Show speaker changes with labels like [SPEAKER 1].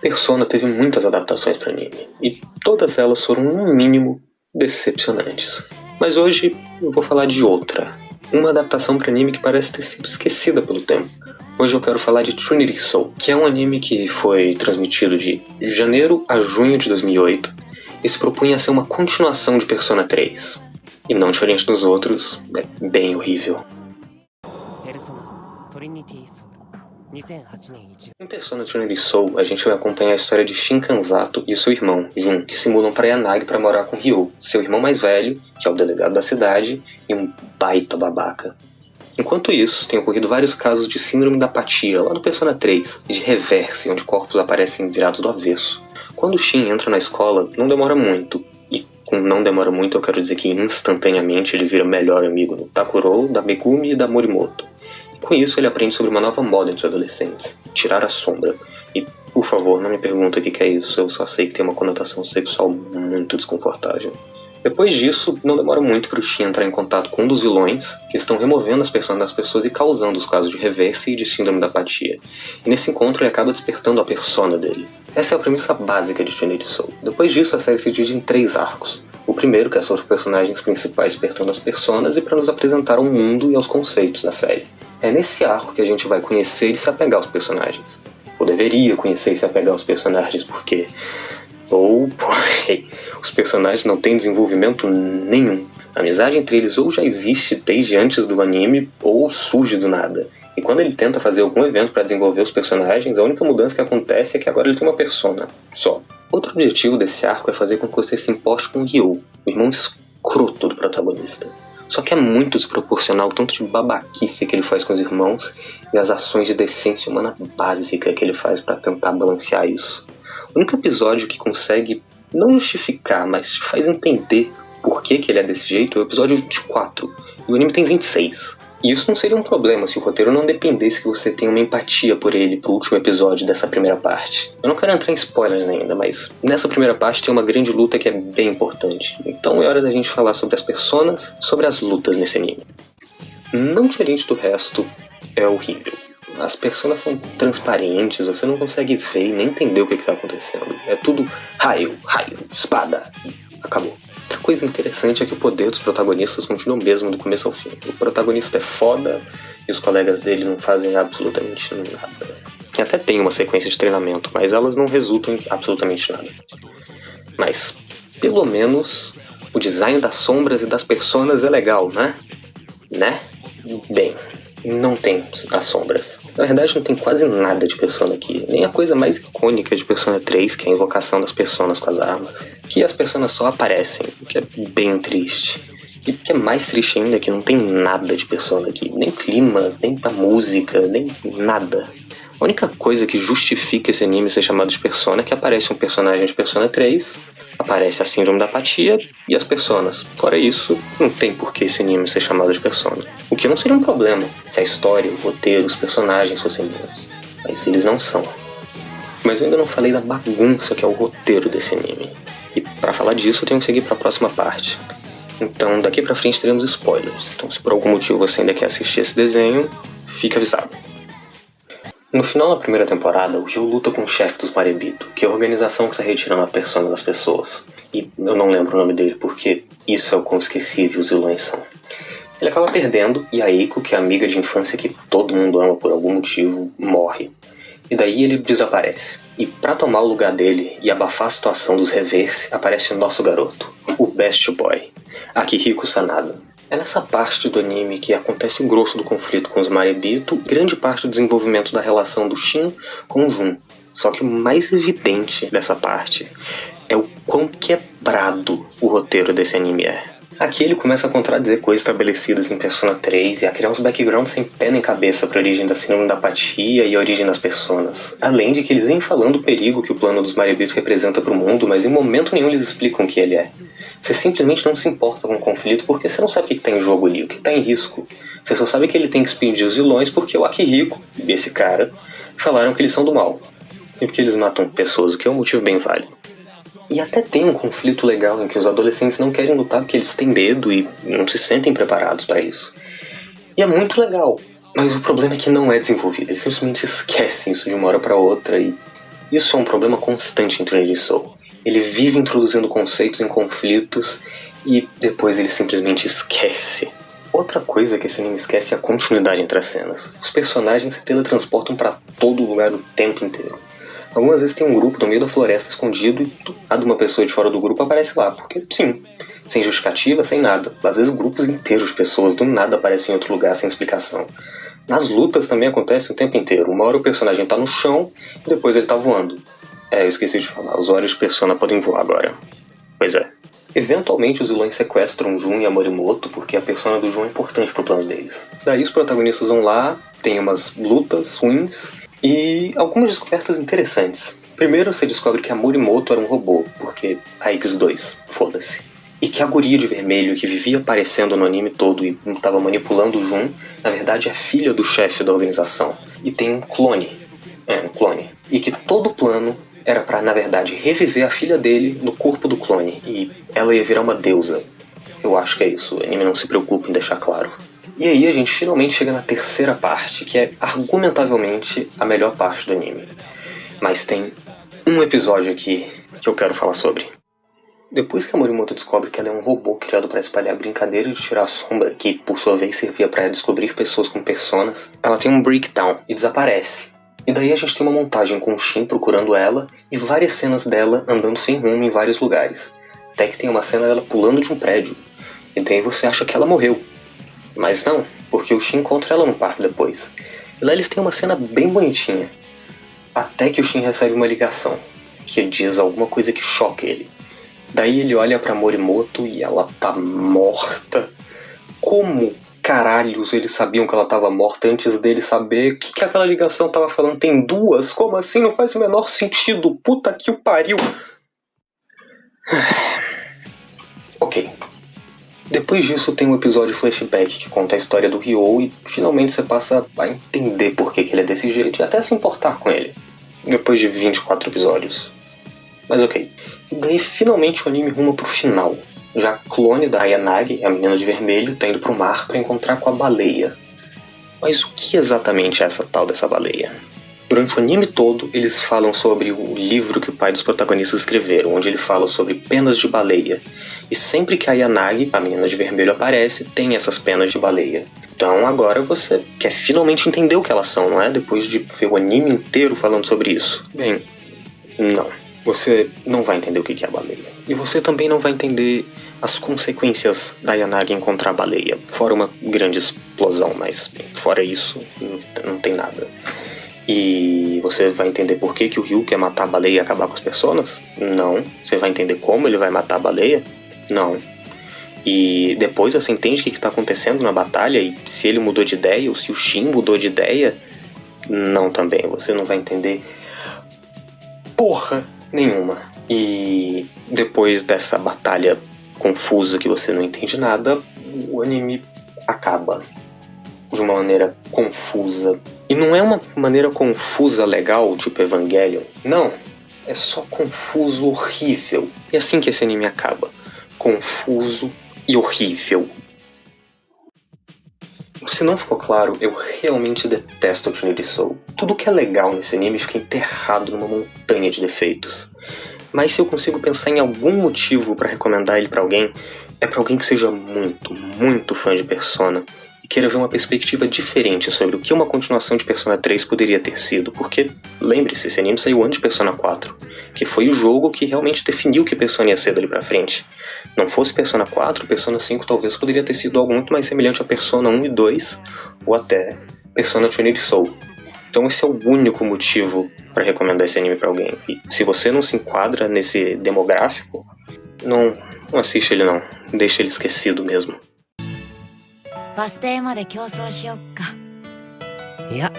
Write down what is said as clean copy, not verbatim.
[SPEAKER 1] Persona teve muitas adaptações para anime, e todas elas foram, no mínimo, decepcionantes. Mas hoje eu vou falar de outra. Uma adaptação para anime que parece ter sido esquecida pelo tempo. Hoje eu quero falar de Trinity Soul, que é um anime que foi transmitido de janeiro a junho de 2008 e se propunha a ser uma continuação de Persona 3. E não diferente dos outros, é bem horrível. Em Persona Trinity Soul, a gente vai acompanhar a história de Shin Kanzato e o seu irmão, Jun, que se mudam para Yanagi para morar com Ryo, seu irmão mais velho, que é o delegado da cidade, e um baita babaca. Enquanto isso, tem ocorrido vários casos de síndrome da apatia lá no Persona 3, e de reverse, onde corpos aparecem virados do avesso. Quando Shin entra na escola, não demora muito, e com não demora muito eu quero dizer que instantaneamente ele vira melhor amigo do Takuro, da Megumi e da Morimoto. Com isso, ele aprende sobre uma nova moda entre os adolescentes, tirar a sombra. E, por favor, não me pergunta o que é isso, eu só sei que tem uma conotação sexual muito desconfortável. Depois disso, não demora muito para o Shin entrar em contato com um dos vilões, que estão removendo as personas das pessoas e causando os casos de reverse e de síndrome da apatia. E nesse encontro ele acaba despertando a persona dele. Essa é a premissa básica de Trinity Soul. Depois disso, a série se divide em 3 arcos. O primeiro, que é sobre os personagens principais despertando as personas e para nos apresentar ao mundo e aos conceitos da série. É nesse arco que a gente vai conhecer e se apegar aos personagens. Ou deveria conhecer e se apegar aos personagens, porque... os personagens não têm desenvolvimento nenhum. A amizade entre eles ou já existe desde antes do anime, ou surge do nada. E quando ele tenta fazer algum evento para desenvolver os personagens, a única mudança que acontece é que agora ele tem uma persona, só. Outro objetivo desse arco é fazer com que você se importe com o Ryo, o irmão escroto do protagonista. Só que é muito desproporcional o tanto de babaquice que ele faz com os irmãos e as ações de decência humana básica que ele faz para tentar balancear isso. O único episódio que consegue não justificar, mas te faz entender por que ele é desse jeito é o episódio 24, e o anime tem 26. E isso não seria um problema se o roteiro não dependesse que você tenha uma empatia por ele pro último episódio dessa primeira parte. Eu não quero entrar em spoilers ainda, mas nessa primeira parte tem uma grande luta que é bem importante. Então é hora da gente falar sobre as personas, sobre as lutas nesse anime. Não diferente do resto, é horrível. As personas são transparentes, você não consegue ver e nem entender o que está acontecendo. É tudo raio, espada, e acabou. Outra coisa interessante é que o poder dos protagonistas continua o mesmo do começo ao fim. O protagonista é foda e os colegas dele não fazem absolutamente nada. E até tem uma sequência de treinamento, mas elas não resultam em absolutamente nada. Mas, pelo menos, o design das sombras e das personas é legal, né? Bem, não tem as sombras. Na verdade, não tem quase nada de Persona aqui. Nem a coisa mais icônica de Persona 3, que é a invocação das personas com as armas. Que as personas só aparecem, o que é bem triste. E o que é mais triste ainda é que não tem nada de Persona aqui. Nem clima, nem a música, nem nada. A única coisa que justifica esse anime ser chamado de Persona é que aparece um personagem de Persona 3, aparece a síndrome da apatia e as personas. Fora isso, não tem por que esse anime ser chamado de Persona. O que não seria um problema se a história, o roteiro, os personagens fossem bons. Mas eles não são. Mas eu ainda não falei da bagunça que é o roteiro desse anime. E pra falar disso eu tenho que seguir pra próxima parte. Então daqui pra frente teremos spoilers. Então se por algum motivo você ainda quer assistir esse desenho, fique avisado. No final da primeira temporada, o Ryo luta com o chefe dos Marebito, que é a organização que está retirando a persona das pessoas. E eu não lembro o nome dele porque isso é o quão esquecível os vilões são. Ele acaba perdendo e a Eiko, que é a amiga de infância que todo mundo ama por algum motivo, morre. E daí ele desaparece. E pra tomar o lugar dele e abafar a situação dos reverse, aparece o nosso garoto, o Best Boy, Akihiko Sanada. É nessa parte do anime que acontece o grosso do conflito com os Marebito e grande parte do desenvolvimento da relação do Shin com o Jun. Só que o mais evidente dessa parte é o quão quebrado o roteiro desse anime é. Aqui ele começa a contradizer coisas estabelecidas em Persona 3 e a criar uns backgrounds sem pé nem cabeça para a origem da síndrome da apatia e a origem das personas. Além de que eles vêm falando o perigo que o plano dos Marebito representa para o mundo, mas em momento nenhum eles explicam o que ele é. Você simplesmente não se importa com o conflito porque você não sabe o que está em jogo ali, o que está em risco. Você só sabe que ele tem que expedir os vilões porque o Akihiko, e esse cara, falaram que eles são do mal. E porque eles matam pessoas, o que é um motivo bem válido. E até tem um conflito legal em que os adolescentes não querem lutar porque eles têm medo e não se sentem preparados para isso. E é muito legal, mas o problema é que não é desenvolvido. Eles simplesmente esquecem isso de uma hora para outra e Isso é um problema constante em Trinity Soul. Ele vive introduzindo conceitos em conflitos e depois ele simplesmente esquece. Outra coisa que esse anime esquece é a continuidade entre as cenas. Os personagens se teletransportam pra todo lugar o tempo inteiro. Algumas vezes tem um grupo no meio da floresta escondido e do nada uma pessoa de fora do grupo aparece lá, porque sim, sem justificativa, sem nada. Às vezes grupos inteiros de pessoas do nada aparecem em outro lugar sem explicação. Nas lutas também acontece o tempo inteiro. Uma hora o personagem tá no chão e depois ele tá voando. Eu esqueci de falar, os olhos de Persona podem voar agora. Pois é. Eventualmente os vilões sequestram Jun e a Morimoto porque a persona do Jun é importante pro plano deles. Daí os protagonistas vão lá, tem umas lutas ruins e algumas descobertas interessantes. Primeiro você descobre que a Morimoto era um robô, porque a X2, foda-se. E que a guria de vermelho que vivia aparecendo no anime todo e estava manipulando o Jun, na verdade é filha do chefe da organização. E tem um clone. Um clone. E que todo o plano era pra, na verdade, reviver a filha dele no corpo do clone. E ela ia virar uma deusa. Eu acho que é isso, o anime não se preocupa em deixar claro. E aí a gente finalmente chega na terceira parte, que é argumentavelmente a melhor parte do anime. Mas tem um episódio aqui que eu quero falar sobre. Depois que a Morimoto descobre que ela é um robô criado para espalhar brincadeira de tirar a sombra, que por sua vez servia para descobrir pessoas com personas, ela tem um breakdown e desaparece. E daí a gente tem uma montagem com o Shin procurando ela e várias cenas dela andando sem rumo em vários lugares. Até que tem uma cena dela pulando de um prédio. E daí você acha que ela morreu. Mas não, porque o Shin encontra ela no parque depois. E lá eles têm uma cena bem bonitinha. Até que o Shin recebe uma ligação, que diz alguma coisa que choca ele. Daí ele olha pra Morimoto e ela tá morta. Como caralhos eles sabiam que ela tava morta antes dele saber o que aquela ligação tava falando? Tem duas? Como assim? Não faz o menor sentido. Puta que o pariu. Ok. Depois disso tem um episódio flashback que conta a história do Ryo e finalmente você passa a entender por que ele é desse jeito e até se importar com ele. Depois de 24 episódios. Mas ok. E daí finalmente o anime ruma pro final. Já a clone da Ayanagi, a menina de vermelho, tá indo pro mar pra encontrar com a baleia. Mas o que exatamente é essa tal dessa baleia? Durante o anime todo, eles falam sobre o livro que o pai dos protagonistas escreveram, onde ele fala sobre penas de baleia. E sempre que a Ayanagi, a menina de vermelho, aparece, tem essas penas de baleia. Então agora você quer finalmente entender o que elas são, não é? Depois de ver o anime inteiro falando sobre isso. Bem, não. Você não vai entender o que é a baleia. E você também não vai entender as consequências da Ayanagi encontrar a baleia. Fora uma grande explosão, mas fora isso, não tem nada. E você vai entender por que o Ryu quer matar a baleia e acabar com as personas? Não. Você vai entender como ele vai matar a baleia? Não. E depois você entende o que está acontecendo na batalha e se ele mudou de ideia ou se o Shin mudou de ideia? Não também. Você não vai entender porra nenhuma. E depois dessa batalha confusa que você não entende nada, o anime acaba de uma maneira confusa. E não é uma maneira confusa legal, tipo Evangelion. Não, é só confuso horrível. E é assim que esse anime acaba. Confuso e horrível. Se não ficou claro, eu realmente detesto o Trinity Soul. Tudo que é legal nesse anime fica enterrado numa montanha de defeitos. Mas se eu consigo pensar em algum motivo pra recomendar ele pra alguém, é pra alguém que seja muito, muito fã de Persona e queira ver uma perspectiva diferente sobre o que uma continuação de Persona 3 poderia ter sido, porque, lembre-se, esse anime saiu antes de Persona 4, que foi o jogo que realmente definiu o que Persona ia ser dali pra frente. Não fosse Persona 4, Persona 5 talvez poderia ter sido algo muito mais semelhante a Persona 1 e 2, ou até Persona Trinity Soul. Então esse é o único motivo para recomendar esse anime pra alguém. E se você não se enquadra nesse demográfico, não assiste ele não. Deixa ele esquecido mesmo.
[SPEAKER 2] バス停まで競争しよっか。いや